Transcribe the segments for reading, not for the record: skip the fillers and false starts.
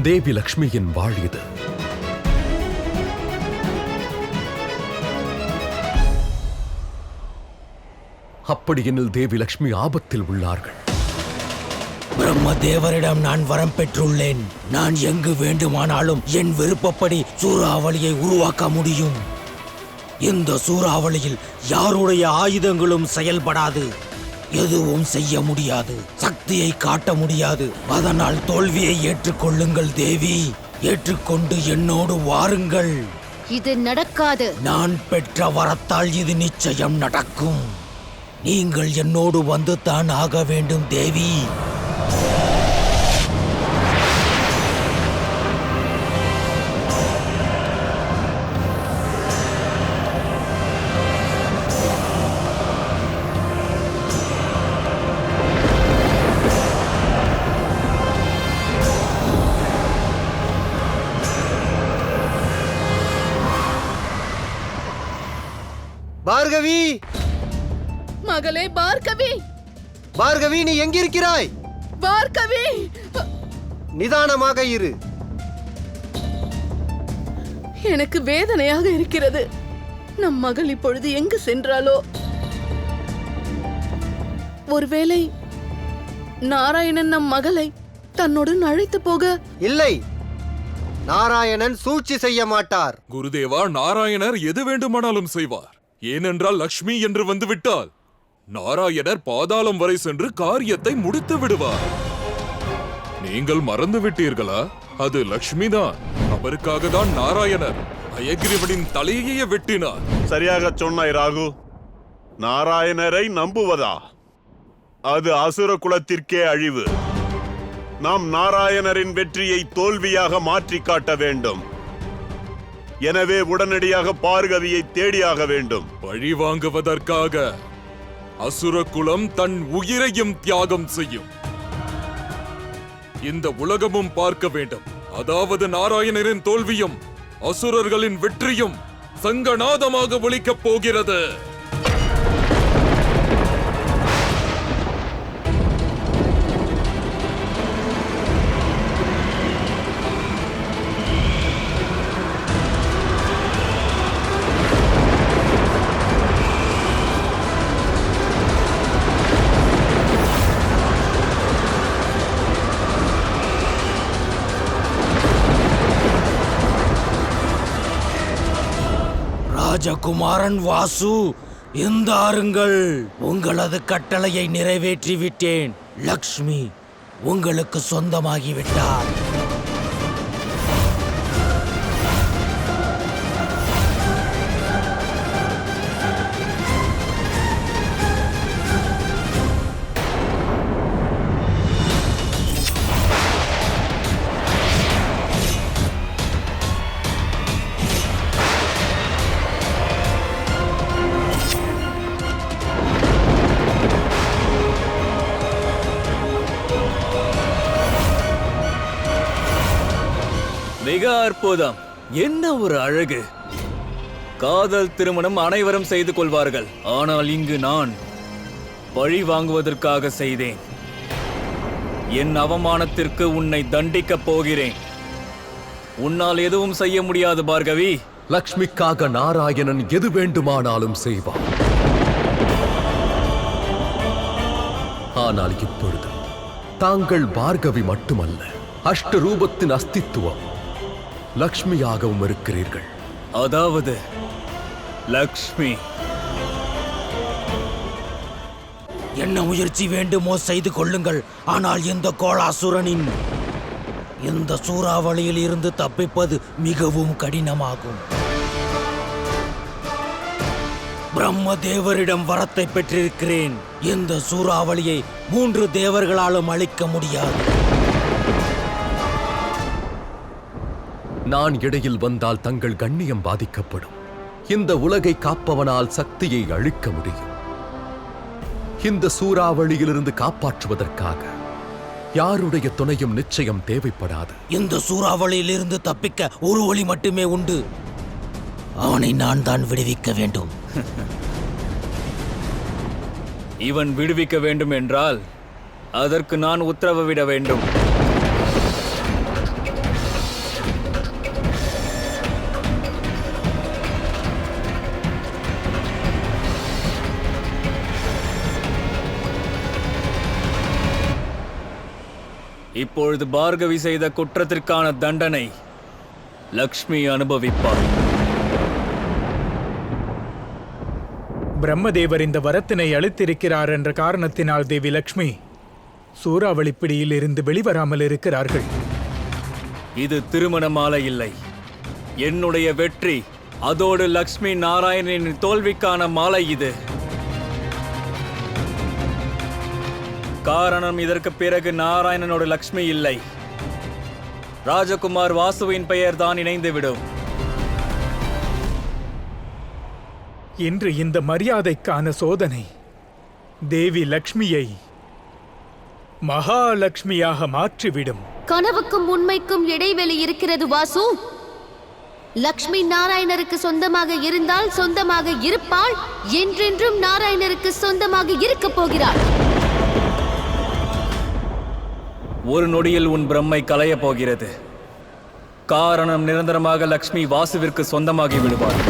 தேவி லக்ஷ்மியின் வாழ் இது. அப்படியெனில் தேவி லக்ஷ்மி ஆபத்தில் உள்ளார்கள். பிரம்மதேவரிடம் நான் வரம் பெற்றுள்ளேன். நான் எங்கு வேண்டுமானாலும் என் விருப்பப்படி சூறாவளியை உருவாக்க முடியும். இந்த சூறாவளியில் யாருடைய ஆயுதங்களும் செயல்படாது, எதுவும் செய்ய முடியாது, சக்தியை காட்ட முடியாது. அதனால் தோல்வியை ஏற்றுக்கொள்ளுங்கள் தேவி. ஏற்றுக்கொண்டு என்னோடு வாருங்கள். இது நடக்காது. நான் பெற்ற வரத்தால் இது நிச்சயம் நடக்கும். நீங்கள் என்னோடு வந்து தான் ஆக வேண்டும் தேவி. பார்கவி, மகளே பார்கவி, பார்கவி, நீ எங்கிருக்கிறாய்? பார்கவி, நிதானமாக இரு. எனக்கு வேதனையாக இருக்கிறது. நம் மகள் இப்பொழுது எங்கு சென்றாலோ? ஒருவேளை நாராயணன் நம் மகளை தன்னுடன் அழைத்து போக? இல்லை, நாராயணன் சூழ்ச்சி செய்ய மாட்டார். குருதேவா, நாராயணர் எது வேண்டுமானாலும் செய்வார். ஏனென்றால் லக்ஷ்மி என்று வந்துவிட்டால் நாராயணர் பாதாளம் வரை சென்று காரியத்தை முடித்து விடுவார். நீங்கள் மறந்து விட்டீர்களா? அது லக்ஷ்மி தான். அவருக்காக தான் நாராயணர் ஹயக்ரீவனின் தலையையே வெட்டினார். சரியாக சொன்னாய் ராகு. நாராயணரை நம்புவதா? அது அசுர குலத்திற்கே அழிவு. நாம் நாராயணரின் வெற்றியை தோல்வியாக மாற்றி காட்ட வேண்டும். எனவே உடனடியாக பார்கவியை தேடியாக வேண்டும். பழி வாங்குவதற்காக அசுர குலம் தன் உயிரையும் தியாகம் செய்யும். இந்த உலகமும் பார்க்க வேண்டும். அதாவது நாராயணரின் தோல்வியும் அசுரர்களின் வெற்றியும் சங்கநாதமாக ஒலிக்கப் போகிறது. ராஜகுமாரன் வாசு, எந்தாருங்கள். உங்களது கட்டளையை நிறைவேற்றி விட்டேன். லக்ஷ்மி உங்களுக்கு சொந்தமாகிவிட்டார். மிக அற்புதம். என்ன ஒரு அழகு! காதல் திருமணம் அனைவரும் செய்து கொள்வார்கள். ஆனால் இங்கு நான் பழி வாங்குவதற்காக செய்தேன். என் அவமானத்திற்கு உன்னை தண்டிக்கப் போகிறேன். உன்னால் எதுவும் செய்ய முடியாது பார்கவி. லக்ஷ்மிக்காக நாராயணன் எது வேண்டுமானாலும் செய்வார். ஆனால் இப்பொழுது தாங்கள் பார்கவி மட்டுமல்ல, அஷ்டரூபத்தின் அஸ்தித்துவம் லக்ஷ்மியாகவும் இருக்கிறீர்கள். அதாவது லக்ஷ்மி. என்ன முயற்சி வேண்டுமோ செய்து கொள்ளுங்கள். ஆனால் இந்த கோலாசுரனின் இந்த சூறாவளியில் இருந்து தப்பிப்பது மிகவும் கடினமாகும். பிரம்மதேவரிடம் வரத்தை பெற்றிருக்கிறேன். இந்த சூறாவளியை 3 தேவர்களாலும் அழிக்க முடியாது. நான் இடையில் வந்தால் தங்கள் கண்ணியம் பாதிக்கப்படும். இந்த உலகை காப்பவனால் சக்தியை அழிக்க முடியும். இந்த சூறாவளியிலிருந்து காப்பாற்றுவதற்காக யாருடைய துணையும் நிச்சயம் தேவைப்படாது. இந்த சூறாவளியிலிருந்து தப்பிக்க ஒரு வழி மட்டுமே உண்டு. அவனை நான் தான் விடுவிக்க வேண்டும். இவன் விடுவிக்க வேண்டும் என்றால் அதற்கு நான் உத்தரவு விட வேண்டும். இப்பொழுது பார்கவி செய்த குற்றத்திற்கான தண்டனை லக்ஷ்மி அனுபவிப்பார். பிரம்மதேவர் இந்த வரத்தினை அளித்திருக்கிறார் என்ற காரணத்தினால் தேவி லக்ஷ்மி சூறாவளி பிடியில் இருந்து வெளிவராமல் இருக்கிறார்கள். இது திருமண மாலை இல்லை, என்னுடைய வெற்றி, அதோடு லக்ஷ்மி நாராயணனின் தோல்விக்கான மாலை இது. காரணம், இதற்கு பிறகு நாராயணனோட லக்ஷ்மி இல்லை, ராஜகுமார் வாசுவின் பெயர் தான் இணைந்துவிடும். இன்று இந்த மரியாதைக்கான சோதனை தேவி லக்ஷ்மியை மகாலட்சுமியாக மாற்றிவிடும். கனவுக்கும் உண்மைக்கும் இடைவெளி இருக்கிறது வாசு. லக்ஷ்மி நாராயணருக்கு சொந்தமாக இருந்தால் சொந்தமாக இருப்பாள், என்றென்றும் நாராயணருக்கு சொந்தமாக இருக்க போகிறாள். ஒரு நொடியில் உன் பிரம்மை கலையப் போகிறது. காரணம், நிரந்தரமாக லக்ஷ்மி வாசுவிற்கு சொந்தமாகி விடுவார்.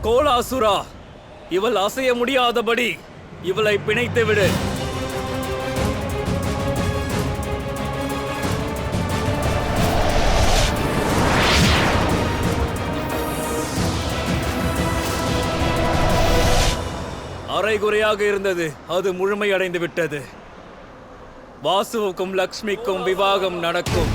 கோலாசுரா, இவள் அசைய முடியாதபடி இவளை பிணைத்து விடு. அரைகுறையாக இருந்தது, அது முழுமையடைந்து விட்டது. வாசுவுக்கும் லக்ஷ்மிக்கும் விவாகம் நடக்கும்.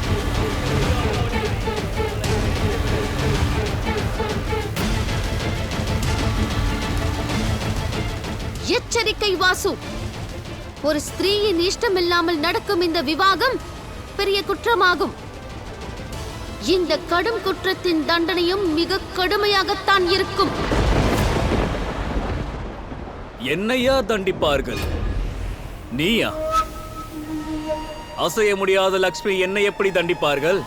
எச்சரிக்கை வாசு, ஒரு ஸ்திரீயின் இஷ்டமில்லாமல் நடக்கும் இந்த விவாகம் பெரிய குற்றமாகும். இந்த கடும் குற்றத்தின் தண்டனையும் மிக கடுமையாகத்தான் இருக்கும். என்னையா தண்டிப்பார்கள்? நீயா? அசைய முடியாத லக்ஷ்மி என்னை எப்படி தண்டிப்பார்கள்?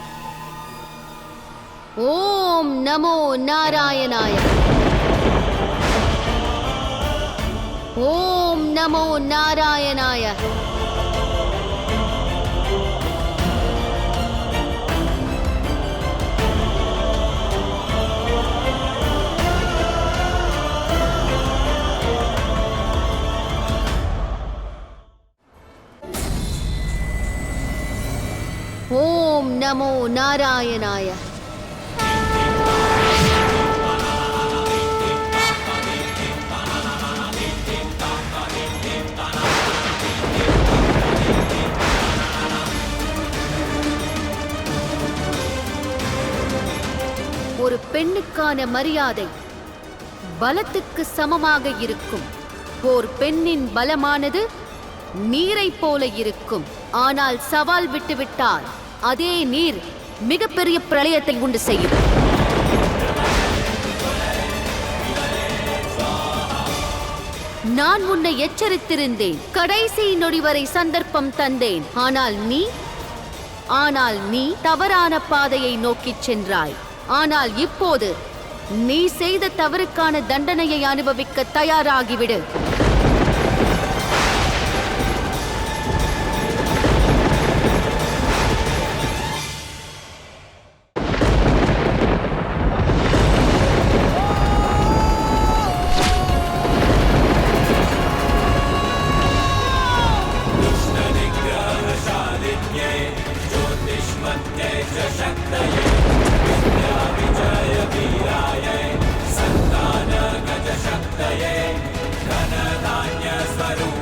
ஓம் நமோ நாராயணாய. ஓம் நமோ நாராயணாய. ஓம் நமோ நாராயணாய. ஒரு பெண்ணுக்கான மரியாதை பலத்துக்கு சமமாக இருக்கும். ஓர் பெண்ணின் பலமானது நீரை போல இருக்கும். ஆனால் சவால் விட்டுவிட்டால் அதே நீர் மிகப்பெரிய பிரளயத்தை உண்டு செய்யும். நான் உன்னை எச்சரித்திருந்தேன், கடைசி நொடி வரை சந்தர்ப்பம் தந்தேன். ஆனால் நீ தவறான பாதையை நோக்கிச் சென்றாய். ஆனால் இப்போது நீ செய்த தவறுக்கான தண்டனையை அனுபவிக்க தயாராகிவிடு. Swaro